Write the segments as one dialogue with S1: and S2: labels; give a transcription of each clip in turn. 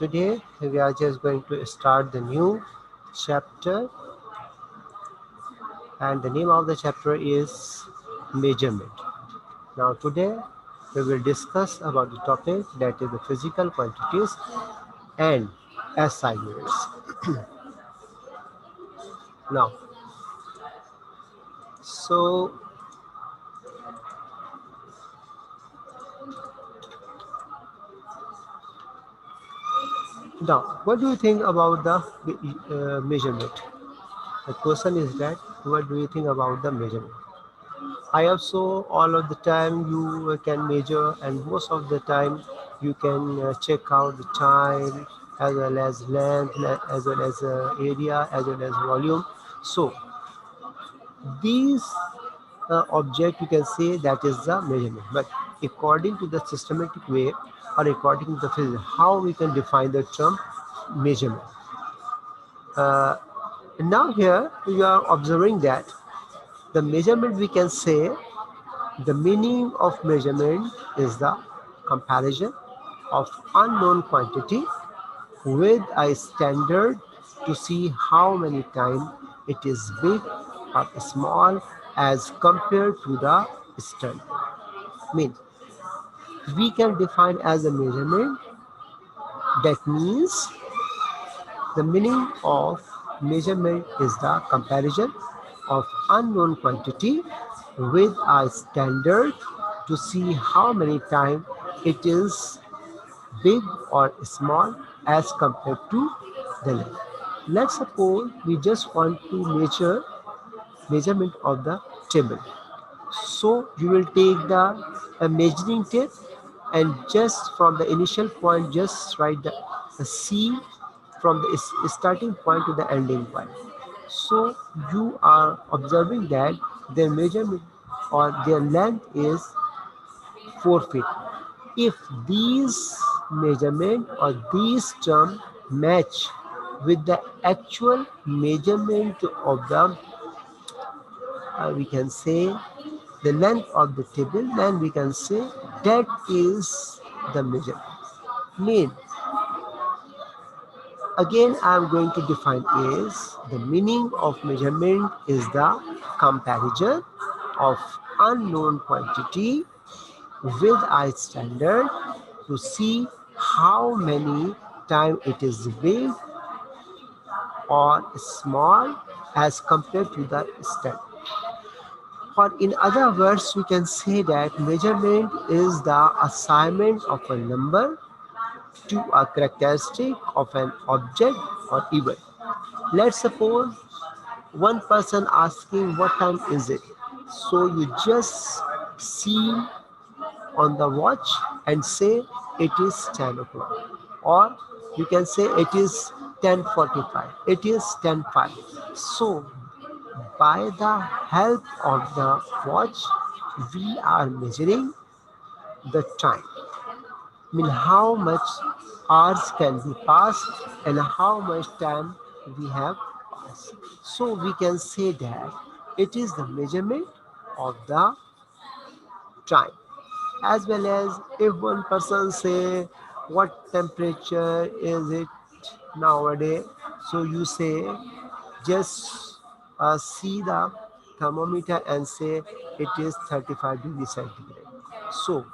S1: Today we are just going to start the new chapter, and the name of the chapter is measurement. Now today we will discuss about the topic that is the physical quantities and SI units. Now, so now what do you think about the measurement? The question is that what do you think about the measurement? I also all of the time you can measure, and most of the time you can check out the time as well as length, as well as area, as well as volume. So these object you can say that is the measurement. But according to the systematic way or according to the physics, how we can define the term measurement? Uh, Now here you are observing that the measurement we can say. The meaning of measurement is the comparison of unknown quantity with a standard to see how many times it is big or small as compared to the standard. Means we can define as a measurement, that means the meaning of measurement is the comparison of unknown quantity with a standard to see how many times it is big or small as compared to the length. Let's suppose we just want to measure measurement of the table. So you will take the measuring tape and just from the initial point just write the C from the starting point to the ending point. So you are observing that their measurement or their length is 4 feet. If these measurement or these term match with the actual measurement of the we can say the length of the table, then we can say that is the measurement. Mean again I am going to define is the meaning of measurement is the comparison of unknown quantity with a standard to see how many times it is big or small as compared to the standard. Or in other words, we can say that measurement is the assignment of a number to a characteristic of an object or event. Let's suppose one person asking what time is it. So you just see on the watch and say it is 10 o'clock. Or you can say it is 10:45. It is 10:05. So by the help of the watch, we are measuring the time. I mean how much hours can be passed and how much time we have passed. So we can say that it is the measurement of the time. As well as if one person say what temperature is it nowadays, so you say just see the thermometer and say it is 35 degrees centigrade. So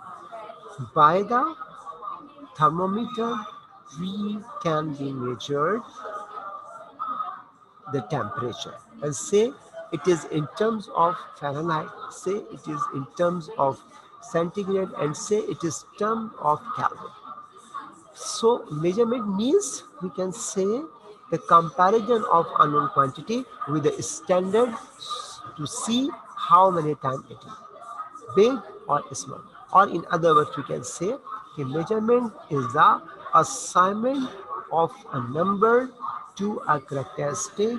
S1: by the thermometer we can be measured the temperature and say it is in terms of Fahrenheit, say it is in terms of centigrade, and say it is term of Kelvin. So measurement means we can say the comparison of unknown quantity with the standard to see how many times it is big or small. Or in other words, we can say the measurement is the assignment of a number to a characteristic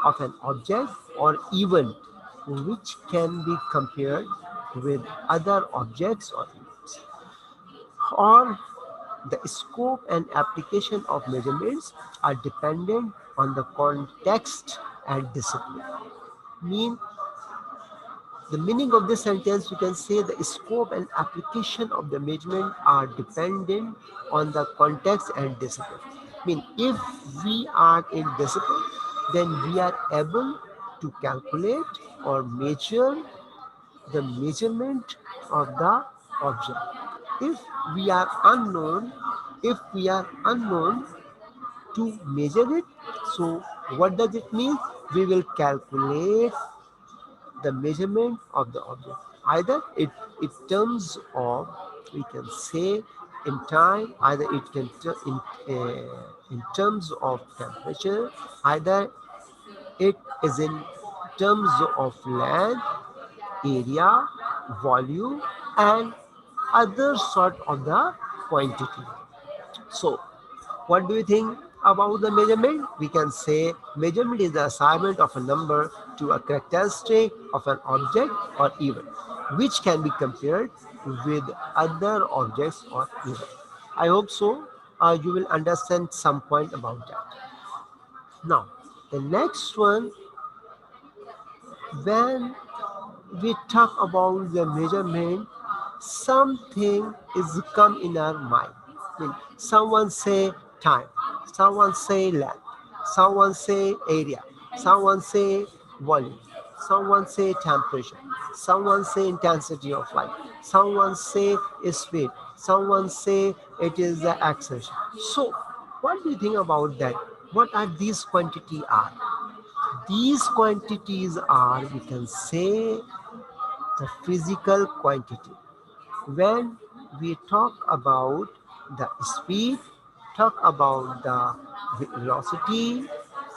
S1: of an object or event which can be compared with other objects or events. Or the scope and application of measurements are dependent on the context and discipline. Mean The meaning of this sentence, we can say the scope and application of the measurement are dependent on the context and discipline. Mean if we are in discipline, then we are able to calculate or measure the measurement of the object. If we are unknown, if we are unknown to measure it, so what does it mean? We will calculate the measurement of the object. Either it in terms of, we can say, in time, either it can in terms of temperature, either it is in terms of land, area, volume, and other sort of the quantity. So, what do you think about the measurement? We can say measurement is the assignment of a number to a characteristic of an object or event, which can be compared with other objects or events. I hope so. You will understand some point about that. Now, the next one, when we talk about the measurement, something is come in our mind. I mean, someone say time, someone say length, someone say area, someone say volume, someone say temperature, someone say intensity of light, someone say speed, someone say it is the acceleration. So, what do you think about that? What are these quantity are? These quantities are, we can say, the physical quantity. When we talk about the speed, talk about the velocity,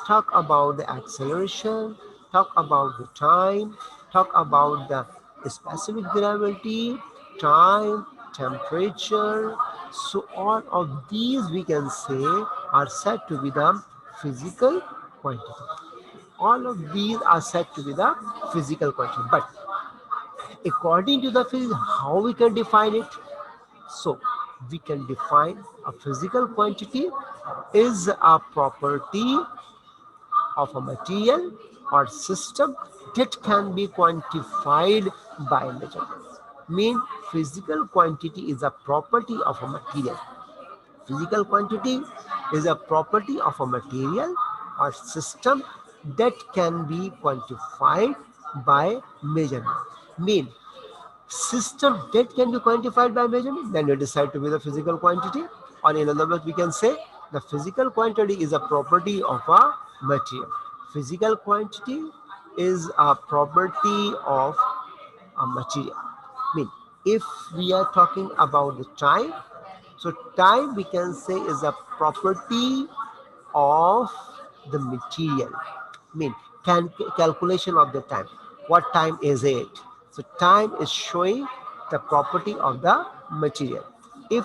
S1: talk about the acceleration, talk about the time, talk about the specific gravity, time, temperature. So all of these, we can say, are said to be the physical quantity. All of these are said to be the physical quantity. But according to the physics, how we can define it? So we can define a physical quantity is a property of a material or system that can be quantified by measurements. Mean physical quantity is a property of a material. Physical quantity is a property of a material or system that can be quantified by measurement. Mean system that can be quantified by measurement, then we decide to be the physical quantity. Or in other words, we can say the physical quantity is a property of a material. Physical quantity is a property of a material. Mean if we are talking about the time, so time we can say is a property of the material. Mean calculation of the time. What time is it? So time is showing the property of the material. If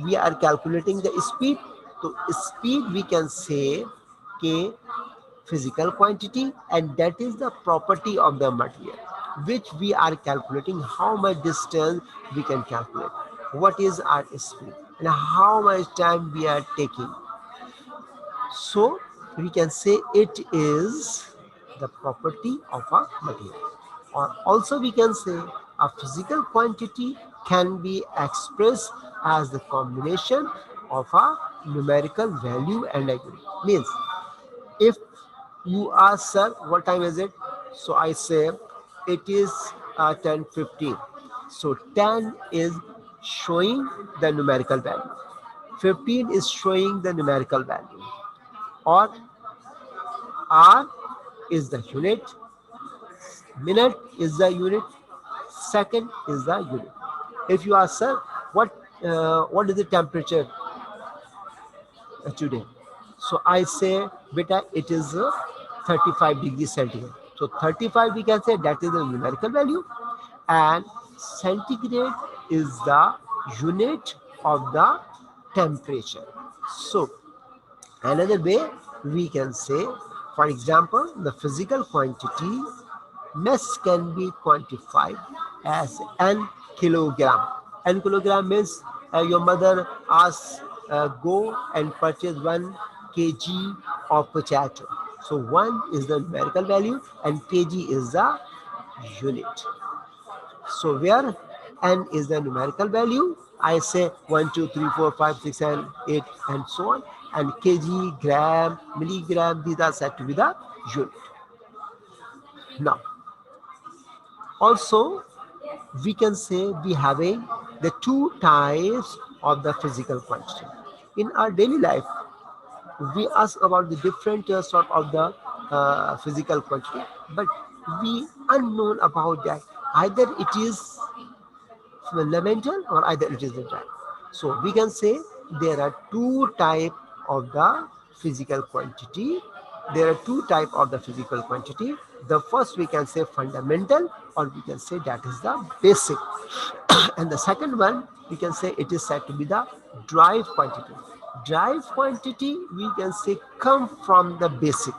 S1: we are calculating the speed, so speed we can say k physical quantity, and that is the property of the material which we are calculating how much distance we can calculate, what is our speed and how much time we are taking. So we can say it is the property of a material. Or also we can say a physical quantity can be expressed as the combination of a numerical value and a unit. Means if you ask, sir, what time is it? So I say it is 10:15. So 10 is showing the numerical value. 15 is showing the numerical value. Or R is the unit, minute is the unit, second is the unit. If you ask, sir, what is the temperature today? So I say, beta, it is 35 degrees centigrade. So 35 we can say that is the numerical value, and centigrade is the unit of the temperature. So another way we can say, for example, the physical quantity mass can be quantified as n kilogram. N kilogram means your mother asks, go and purchase 1 kg of potato. So 1 is the numerical value and kg is the unit. So where n is the numerical value, I say 1, 2, 3, 4, 5, 6, 7, 8, and so on. And kg, gram, milligram, these are said to be the unit. Now, also we can say we having the two types of the physical quantity. In our daily life, we ask about the different sort of the physical quantity, but we unknown about that. Either it is fundamental or either it is the drive. So we can say there are two type of the physical quantity. There are two type of the physical quantity. The first we can say fundamental, or we can say that is the basic. And the second one we can say it is said to be the drive quantity. Drive quantity we can say come from the basic.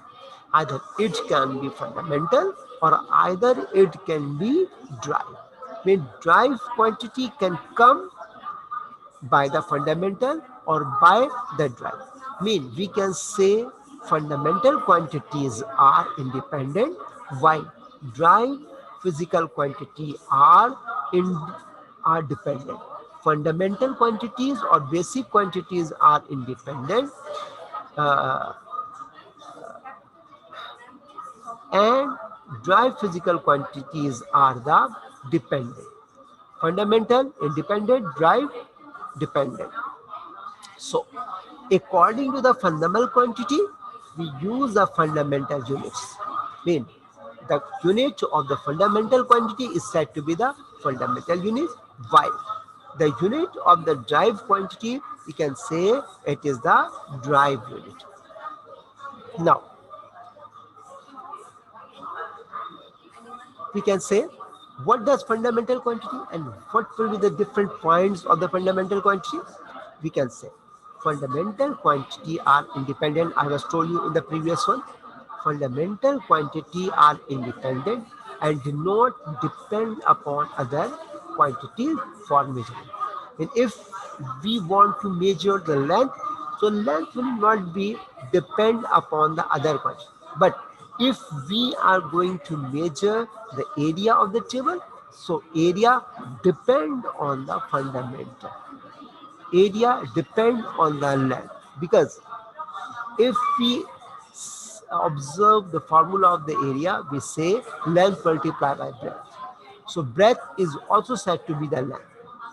S1: Either it can be fundamental or either it can be drive. Mean drive quantity can come by the fundamental or by the drive. Mean we can say fundamental quantities are independent while drive physical quantity are dependent. Fundamental quantities or basic quantities are independent, uh, and drive physical quantities are the dependent. Fundamental independent, drive dependent. So according to the fundamental quantity, we use the fundamental units. Mean the unit of the fundamental quantity is said to be the fundamental unit, while the unit of the drive quantity, we can say it is the drive unit. Now we can say what does fundamental quantity and what will be the different points of the fundamental quantity. We can say fundamental quantity are independent. I was told you in the previous one, fundamental quantity are independent and do not depend upon other quantities for measurement. And if we want to measure the length, so length will not be depend upon the other quantity. But if we are going to measure the area of the table, so area depend on the fundamental. Area depend on the length, because if we observe the formula of the area, we say length multiplied by breadth. So breadth is also said to be the length.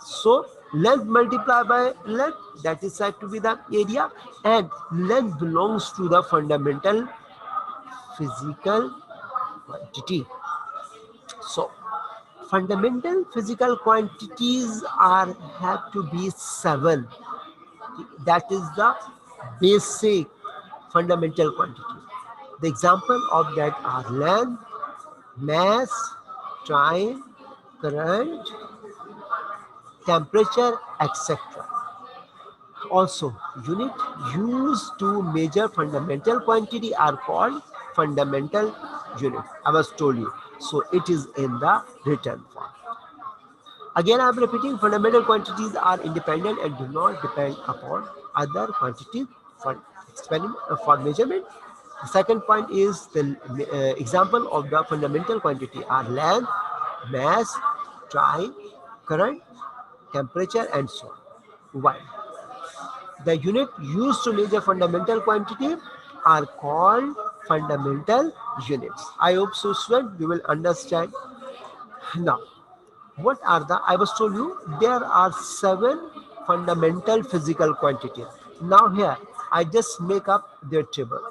S1: So length multiplied by length, that is said to be the area, and length belongs to the fundamental physical quantity. So fundamental physical quantities are have to be seven. That is the basic fundamental quantity. The example of that are length, mass, time, current, temperature, etc. Also, unit used to measure fundamental quantity are called fundamental unit. I was told you. So it is in the written form. Again, I am repeating, fundamental quantities are independent and do not depend upon other quantities for experiment for measurement. The second point is the example of the fundamental quantity are length, mass, time, current, temperature, and so on. Why? The unit used to measure fundamental quantity are called fundamental units. I hope so, student, you will understand. Now, what are the, I was told you there are seven fundamental physical quantities. Now here I just make up their table.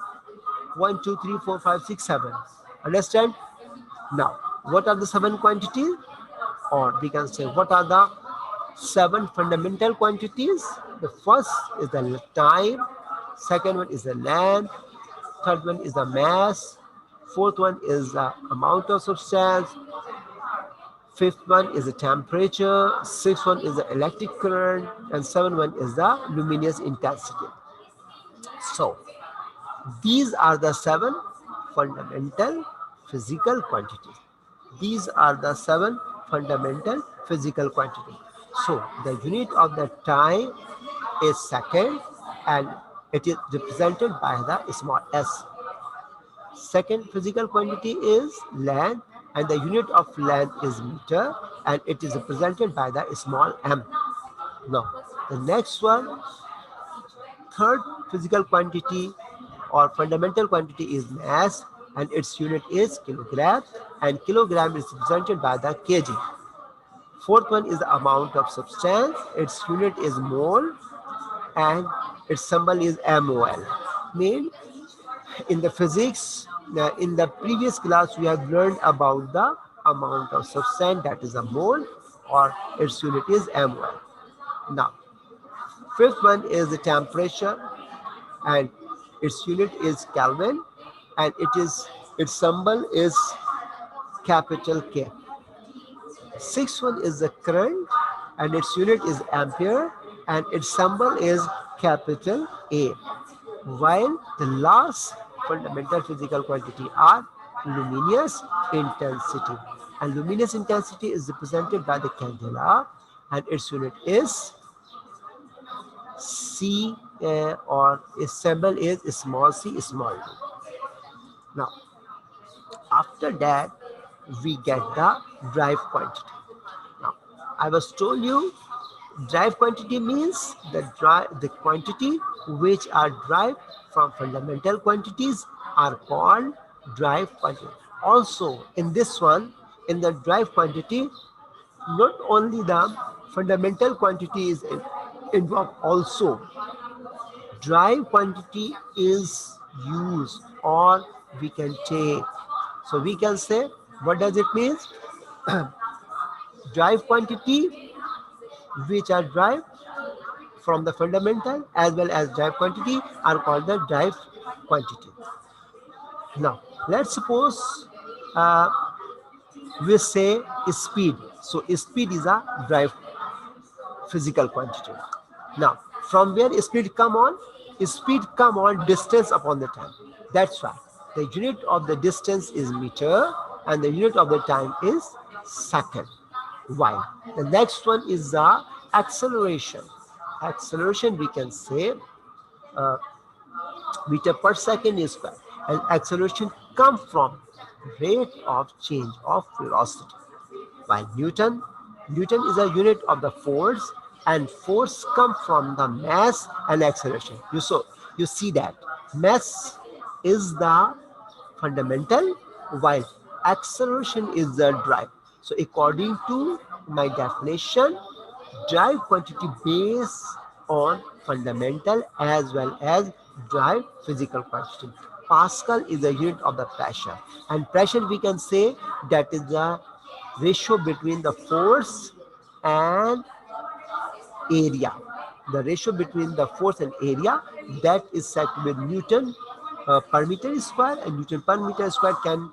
S1: 1, 2, 3, 4, 5, 6, 7. Understand? Now what are the seven quantities, or we can say what are the seven fundamental quantities? The first is the time, second one is the length, third one is the mass, fourth one is the amount of substance, fifth one is the temperature, sixth one is the electric current, and seventh one is the luminous intensity. So these are the seven fundamental physical quantities. These are the seven fundamental physical quantities. So the unit of the time is second, and it is represented by the small s. Second physical quantity is length. and the unit of length is meter, and it is represented by the small m. Now, the next one, third physical quantity or fundamental quantity is mass, and its unit is kilogram, and kilogram is represented by the kg. Fourth one is the amount of substance, its unit is mole, and its symbol is mol. Mean in the physics, in the previous class we have learned about the amount of substance, that is a mole, or its unit is mol. Now, fifth one is the temperature, and its unit is Kelvin, and its symbol is capital K. Sixth one is the current, and its unit is ampere, and its symbol is capital A. While the last fundamental physical quantity are luminous intensity, and luminous intensity is represented by the candela, and its unit is C, or its symbol is small c small d. Now, after that, we get the drive quantity. Now, I was told you drive quantity means the quantity which are derived from fundamental quantities are called drive quantity. Also, in this one, in the drive quantity, not only the fundamental quantity is involved, also drive quantity is used, or we can take. So we can say, what does it mean? Drive quantity which are derived from the fundamental as well as drive quantity are called the drive quantity. Now, let's suppose uh, we say speed. So speed is a drive physical quantity. Now, from where speed come on? Speed come on distance upon the time. That's why the unit of the distance is meter, and the unit of the time is second. While the next one is the acceleration. Acceleration, we can say uh, meter per second is square, and acceleration come from rate of change of velocity. While Newton is a unit of the force, and force come from the mass and acceleration. You see that mass is the fundamental, while acceleration is the drive. So according to my definition, drive quantity based on fundamental as well as drive physical quantity. Pascal is the unit of the pressure, and pressure we can say that is the ratio between the force and area. The ratio between the force and area, that is set with Newton per meter square, and Newton per meter square can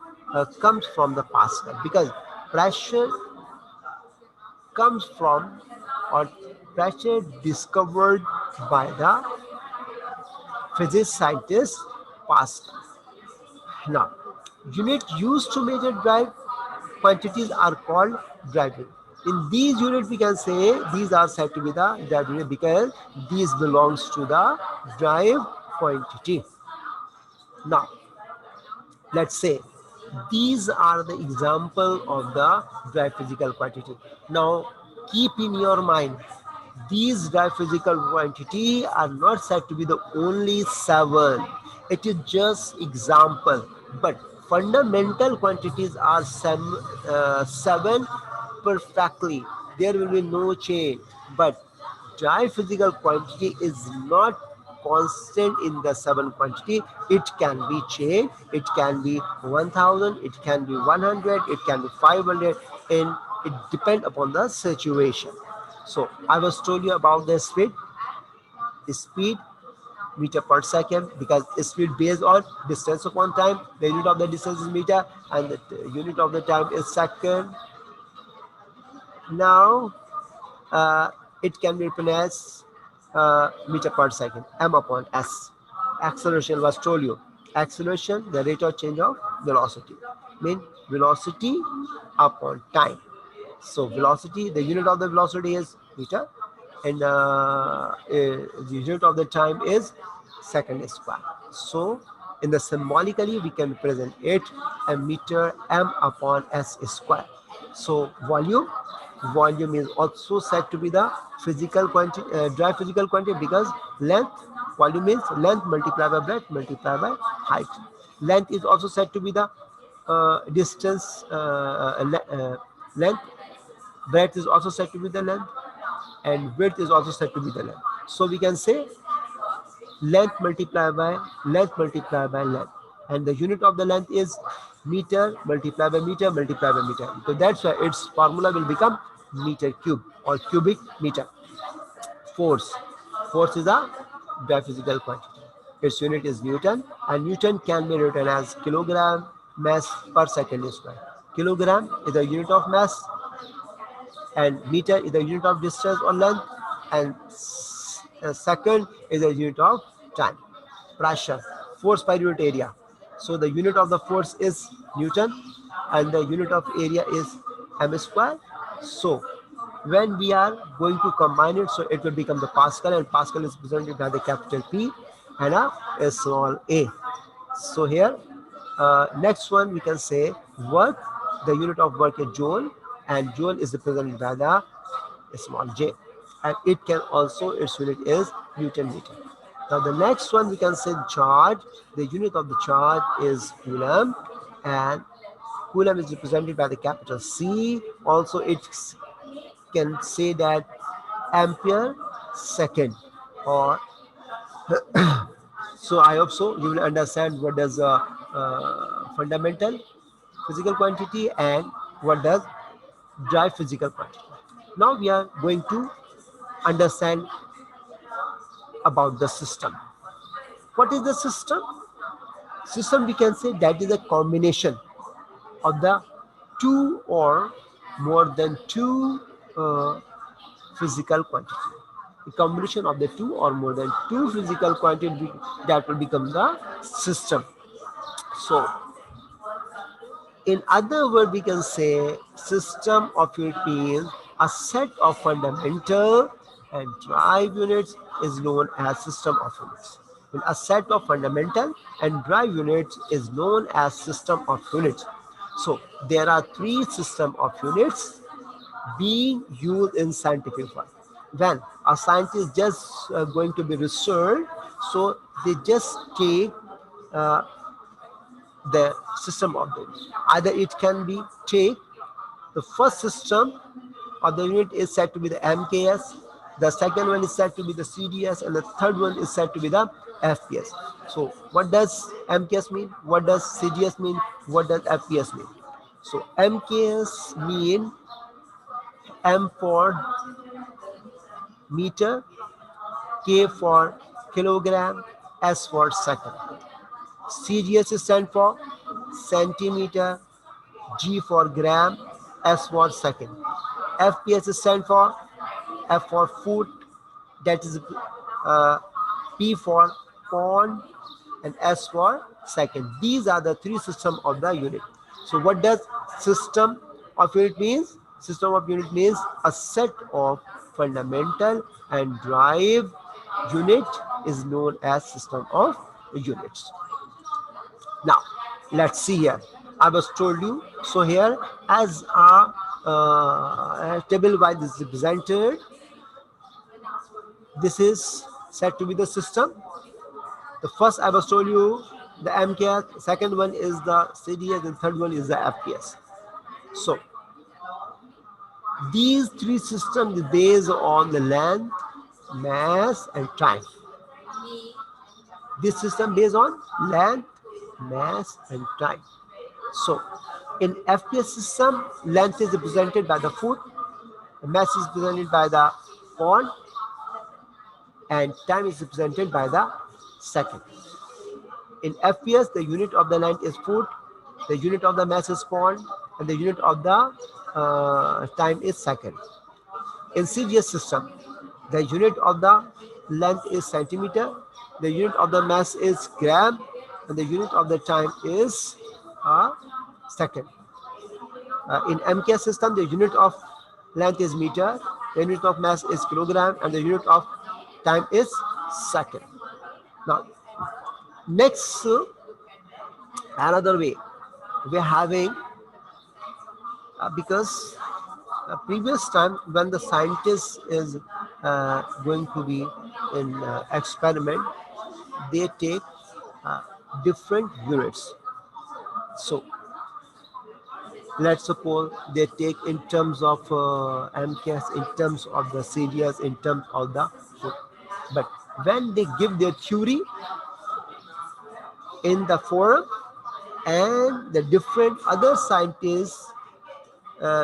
S1: comes from the Pascal, because pressure comes from, or pressure discovered by the physics scientist Pascal. Now, unit used to measure drive quantities are called drive unit. In these units, we can say these are said to be the drive unit because these belongs to the drive quantity. Now, let's say these are the example of the drive physical quantity. Now, keep in your mind, these drive physical quantity are not said to be the only seven. It is just example, but fundamental quantities are seven perfectly. There will be no change, but dry physical quantity is not constant in the seven quantity. It can be changed, it can be 1000, it can be 100, it can be 500, and it depends upon the situation. So I was told you about the speed meter per second, because speed based on distance upon time. The unit of the distance is meter, and the unit of the time is second. Now, uh, it can be written as meter per second, m upon s. Acceleration was told you. Acceleration, the rate of change of velocity, mean velocity upon time. So velocity, the unit of the velocity is meter, and the unit of the time is second square. So In the symbolically, we can represent it a meter m upon s square. So volume is also said to be the physical quantity, dry physical quantity, because length, volume means length multiplied by breadth multiplied by height. Length is also said to be the distance, length. Breadth is also said to be the length, and width is also said to be the length. So we can say length multiplied by length, and the unit of the length is meter multiplied by meter multiplied by meter. So that's why its formula will become meter cube or cubic meter. Force is a physical quantity. Its unit is newton, and newton can be written as kilogram mass per second square. Kilogram is the unit of mass, and meter is the unit of distance or length, and second is the unit of time. Pressure, force per unit area. So the unit of the force is newton, and the unit of area is m square. So when we are going to combine it, so it will become the Pascal, and Pascal is represented by the capital P and a small a. So here, next one we can say work. The unit of work is joule, and joule is represented by the small j, and it can also, its unit is Newton meter. Now the next one we can say charge. The unit of the charge is coulomb, and coulomb is represented by the capital C. Also it can say that ampere second, or so I hope so you will understand what does fundamental physical quantity and what does dry physical quantity. Now we are going to understand about the system. What is the system? System, we can say, that is a combination of the two or more than two physical quantity. A combination of the two or more than two physical quantity, that will become the system. So in other words, we can say system of unit means a set of fundamental and drive units is known as system of units. When a set of fundamental and drive units is known as system of units. So there are three system of units being used in scientific work. When a scientist just going to be research, so they just take uh, the system of the unit. Either it can be take the first system of the unit is said to be the MKS, the second one is said to be the CDS, and the third one is said to be the FPS. So what does MKS mean? What does CDS mean? What does FPS mean? So MKS mean M for meter, K for kilogram, S for second. CDS is stand for centimeter, G for gram, S for second. FPS stand for F for foot, that is uh, P for pound, and S for second. These are the three systems of the unit. So what does system of unit means? System of unit means a set of fundamental and drive unit is known as system of units. Now, let's see here. I was told you. So here, as a table wise is represented, this is said to be the system. The first I was told you the MKS, second one is the CDS, and third one is the FPS. So these three systems based on the length, mass, and time. This system based on length, mass, and time. So in FPS system, length is represented by the foot, mass is represented by the pound, and time is represented by the second. In FPS, the unit of the length is foot, the unit of the mass is pound, and the unit of the time is second. In CGS system, the unit of the length is centimeter, the unit of the mass is gram, and the unit of the time is second. In MKS system, the unit of length is meter, the unit of mass is kilogram, and the unit of time is second. Now, next Another way we're having, because previous time when the scientist is going to be in experiment, they take uh, different units. So let's suppose they take in terms of MCAS, in terms of the CDS, in terms of the, but when they give their theory in the forum, and the different other scientists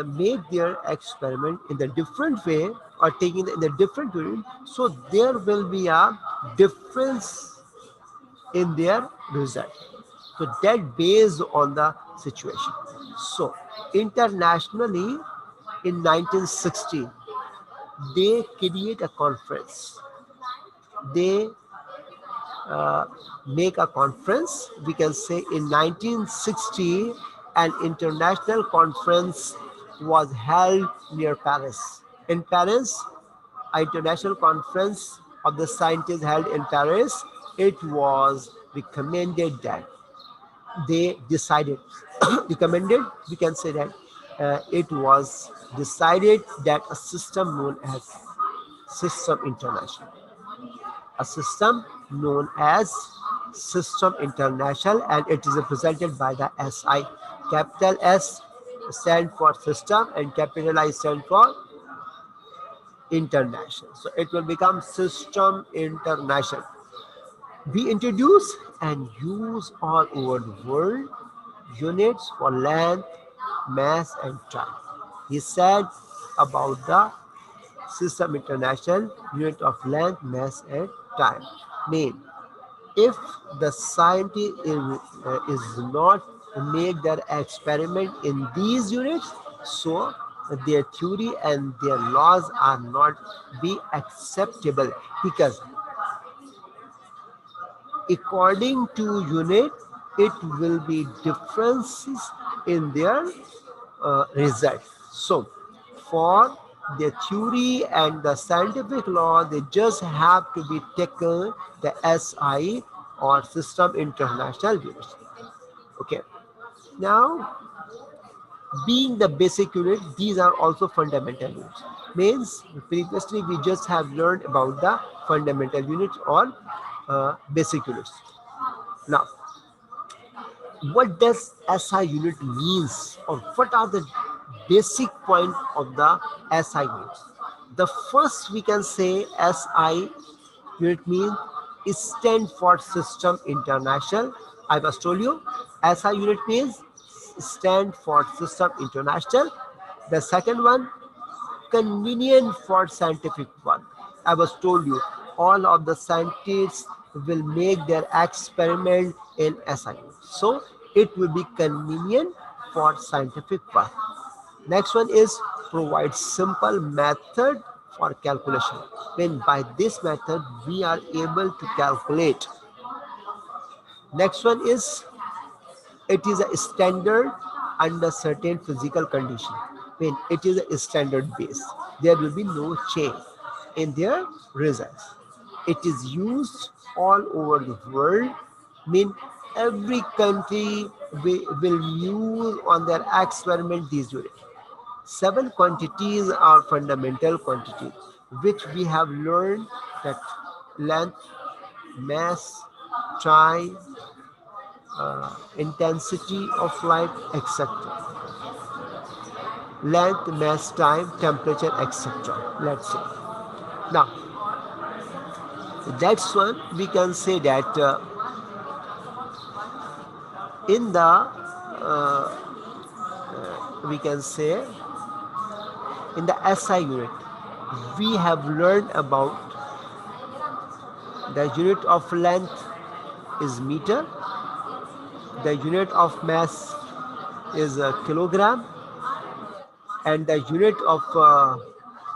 S1: make their experiment in the different way or taking in the different way, so there will be a difference in their result. So that based on the situation. So internationally in 1960 they create a conference. They make a conference. We can say in 1960 an international conference was held near Paris. In Paris, an international conference of the scientists held in Paris. It was recommended that they decided, recommended, we can say that it was decided that a system known as System International, a system known as System International, and it is represented by the SI. Capital S stand for system and capital I stand for international. So it will become System International. We introduce and use all over the world units for length, mass, and time. He said about the System International unit of length, mass, and time. Mean if the scientist is not make their experiment in these units, so their theory and their laws are not be acceptable, because according to unit it will be differences in their result. So for the theory and the scientific law, they just have to be taken the SI or System International units. Okay. Now, being the basic unit, these are also fundamental units. Means previously we just have learned about the fundamental units or basic units. Now, what does SI unit means, or what are the basic point of the SI units? The first we can say SI unit means is stand for System International. I was told you SI unit means stand for System International. The second one, convenient for scientific one. I was told you all of the scientists will make their experiment in SI. So it will be convenient for scientific work. Next one is provide simple method for calculation. When by this method we are able to calculate. Next one is it is a standard under certain physical condition. When it is a standard base, there will be no change in their results. It is used all over the world. Mean every country will use on their experiment these units. Seven quantities are fundamental quantities, which we have learned that length, mass, time, intensity of light, etc. Length, mass, time, temperature, etc. Let's say. Now, that's one we can say that in the we can say in the SI unit, we have learned about the unit of length is meter, the unit of mass is a kilogram, and the unit of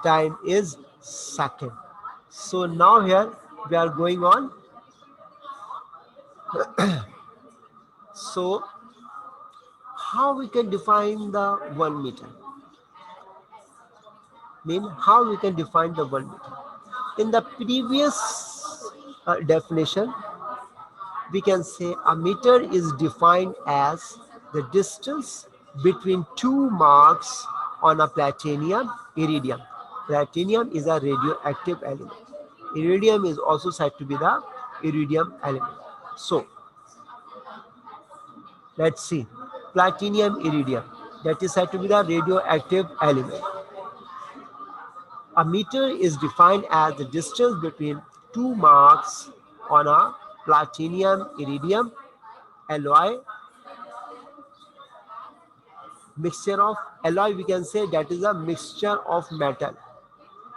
S1: time is second. So now here we are going on. So how we can define the 1 meter? Mean how we can define the 1 meter? In the previous definition, We can say a meter is defined as the distance between two marks on a platinum iridium. Platinum is a radioactive element. Iridium is also said to be the iridium element. So let's see. Platinum iridium, that is said to be the radioactive element. A meter is defined as the distance between two marks on a platinum iridium alloy mixture of alloy. We can say that is a mixture of metal.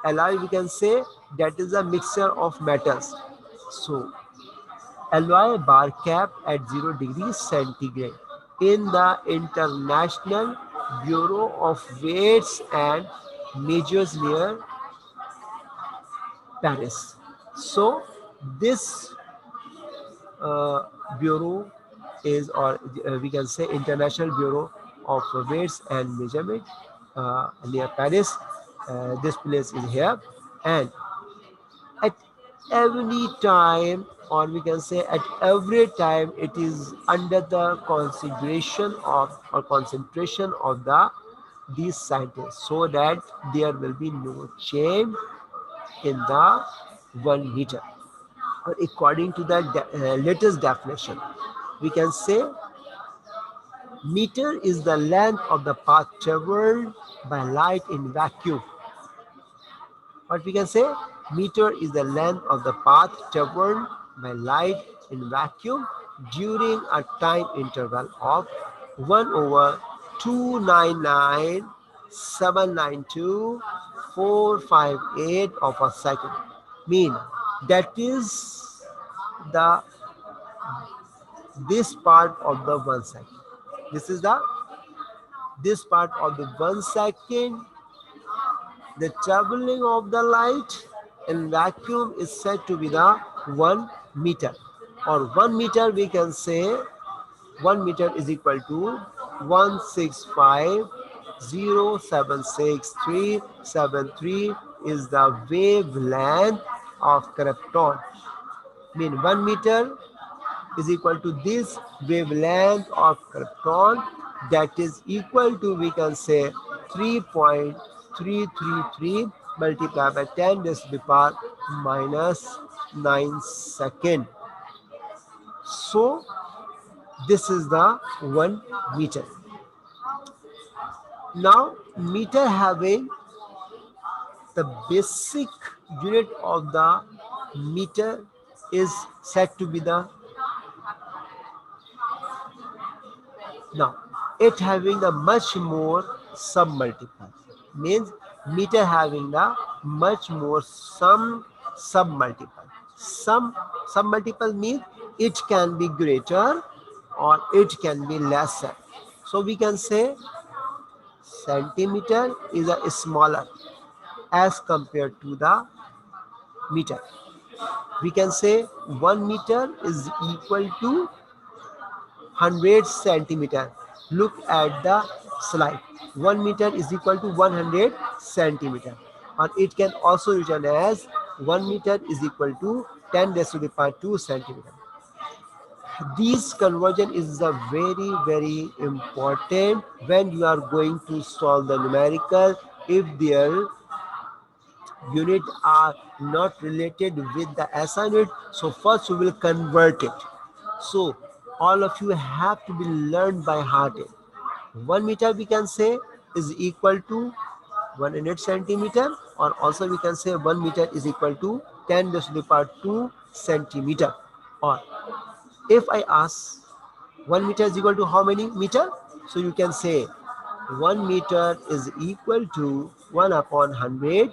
S1: Alloy, we can say that is a mixture of metals. So alloy bar cap at 0 degrees centigrade in the International Bureau of Weights and Measures near Paris. So this uh, bureau is, or we can say International Bureau of Weights and Measurement near Paris. This place is here, and at every time, or we can say at every time, it is under the consideration of or concentration of these scientists, so that there will be no change in the 1 meter. According to the latest definition, we can say meter is the length of the path traveled by light in vacuum. What we can say, meter is the length of the path traveled by light in vacuum during a time interval of 1 over 299,792,458 of a second. Mean that is the this part of the 1 second. This is the this part of the 1 second. The traveling of the light in vacuum is said to be the 1 meter, or 1 meter. We can say 1 meter is equal to 165,076,373 is the wavelength of krypton. Mean 1 meter is equal to this wavelength of krypton, that is equal to, we can say, 3.333 multiplied by 10 raised to the power minus 9 second. So this is the 1 meter. Now meter having the basic unit of the meter is said to be the, now it having the much more submultiple, means meter having the much more some submultiple. Some submultiple means it can be greater or it can be lesser. So we can say centimeter is a smaller as compared to the meter. We can say 1 meter is equal to 100 centimeter. Look at the slide. 1 meter is equal to 100 centimeter. Or it can also written as 1 meter is equal to 10 raised to the power 2 centimeter. This conversion is a very important when you are going to solve the numerical. If their unit are not related with the SI unit, so first we will convert it. So all of you have to be learned by heart. 1 meter we can say is equal to 100 centimeter, or also we can say 1 meter is equal to 10 raised to the power 2 centimeter. Or if I ask 1 meter is equal to how many meter, so you can say 1 meter is equal to 1 upon 100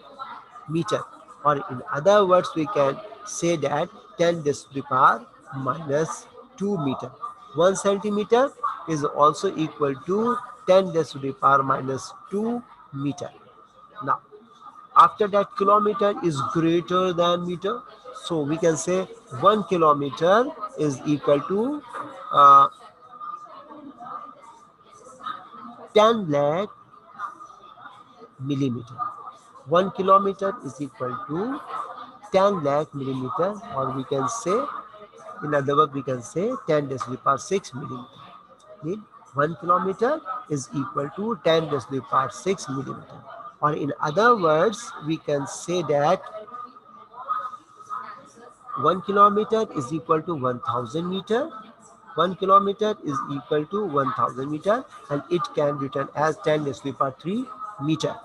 S1: meter, or in other words we can say that 10 raised to the power minus 2 meter. 1 centimeter is also equal to 10 raised to the power minus 2 meter. Now after that, kilometer is greater than meter, so we can say 1 kilometer is equal to uh, 10 lakh millimeter. 1 kilometer is equal to 10 lakh millimeter, or we can say In other words, we can say 10 decibel per 6 millimeter. Mean 1 kilometer is equal to 10 decibel per 6 millimeter. Or in other words, we can say that 1 kilometer is equal to 1000 meter. 1 kilometer is equal to 1000 meter, and it can be written as 10 decibel per 3 meter.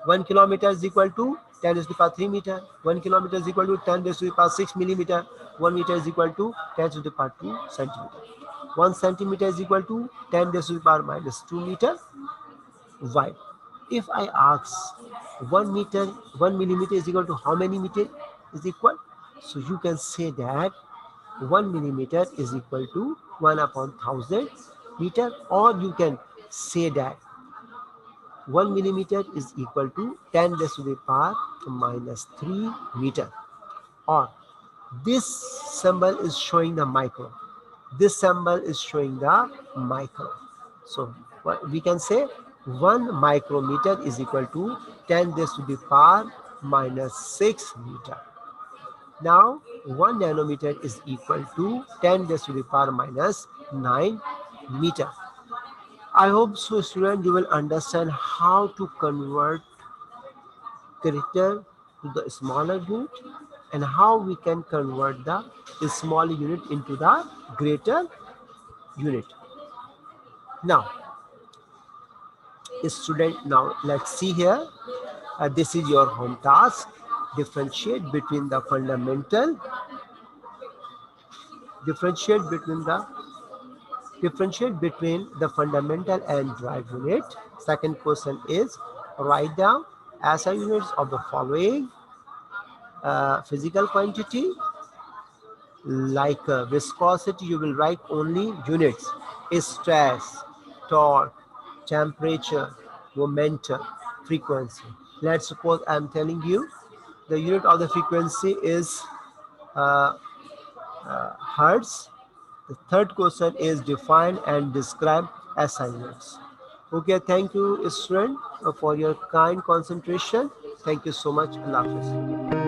S1: 1 kilometer is equal to 10 raised to the power 3 meter. 1 kilometer is equal to 10 raised to the power 6 millimeter. 1 meter is equal to 10 raised to the power 2 centimeter. 1 centimeter is equal to 10 raised to the power minus 2 meter wide. If I ask 1 meter, 1 millimeter is equal to how many meter is equal? So you can say that 1 millimeter is equal to 1 upon 1000 meter, or you can say that 1 millimeter is equal to 10 raised to the power minus 3 meter. Or this symbol is showing the micro. This symbol is showing the micro. So we can say 1 micrometer is equal to 10 raised to the power minus 6 meter. Now 1 nanometer is equal to 10 raised to the power minus 9 meter. I hope so, student, you will understand how to convert greater to the smaller unit and how we can convert the small unit into the greater unit. Now, student, now let's see here. This is your home task. Differentiate between the fundamental, differentiate between the fundamental and derived unit. Second question is write down SI units of the following physical quantity. Like viscosity, you will write only units: stress, torque, temperature, momentum, frequency. Let's suppose I'm telling you the unit of the frequency is uh, hertz. The third question is define and describe SI units. Okay, thank you, student, for your kind concentration. Thank you so much. Allah Hafiz.